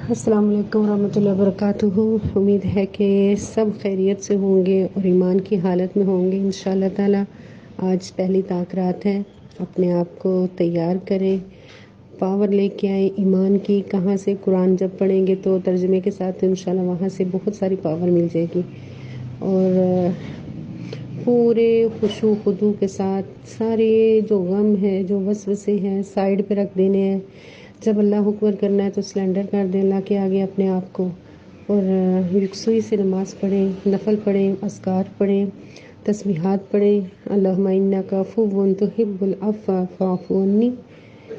السلام علیکم ورحمۃ اللہ وبرکاتہ۔ امید ہے کہ سب خیریت سے ہوں گے اور ایمان کی حالت میں ہوں گے انشاءاللہ تعالی۔ آج پہلی طاق رات ہے، اپنے آپ کو تیار کریں، پاور لے کے آئیں ایمان کی۔ کہاں سے؟ قرآن جب پڑھیں گے تو ترجمے کے ساتھ انشاءاللہ وہاں سے بہت ساری پاور مل جائے گی، اور پورے خشوع و خضوع کے ساتھ سارے جو غم ہے، جو وسوسے ہیں، سائیڈ پہ رکھ دینے ہیں۔ جب اللہ اکبر کرنا ہے تو سلنڈر کر دیں اللہ کے آگے اپنے آپ کو، اور یکسوئی سے نماز پڑھیں، نفل پڑھیں، اذکار پڑھیں، تسبیحات پڑھیں، اللہم انک عفو تحب العفو فاعف عنی،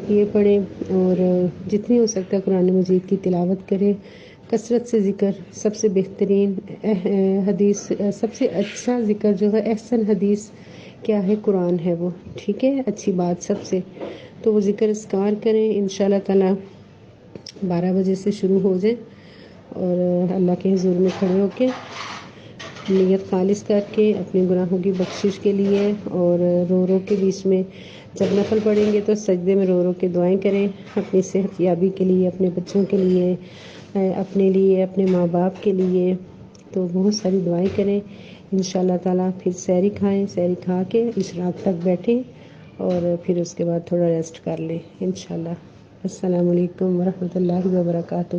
یہ پڑھیں، اور جتنی ہو سکتا ہے قرآن مجید کی تلاوت کریں، کثرت سے ذکر۔ سب سے بہترین حدیث، سب سے اچھا ذکر جو ہے، احسن حدیث کیا ہے؟ قرآن ہے وہ، ٹھیک ہے، اچھی بات سب سے۔ تو وہ ذکر اذکار کریں انشاءاللہ تعالی، 12 بجے سے شروع ہو جائیں، اور اللہ کے حضور میں کھڑے ہو کے نیت خالص کر کے اپنے گناہوں کی بخشش کے لیے، اور رو رو کے بیچ میں جب نفل پڑھیں گے تو سجدے میں رو رو کے دعائیں کریں، اپنی صحت یابی کے لیے، اپنے بچوں کے لیے، اپنے لیے، اپنے ماں باپ کے لیے۔ تو بہت ساری دعائیں کریں انشاءاللہ تعالی۔ پھر سحری کھائیں، سحری کھا کے اشراق تک بیٹھیں، اور پھر اس کے بعد تھوڑا ریسٹ کر لیں انشاءاللہ۔ السلام علیکم ورحمۃ اللہ وبرکاتہ۔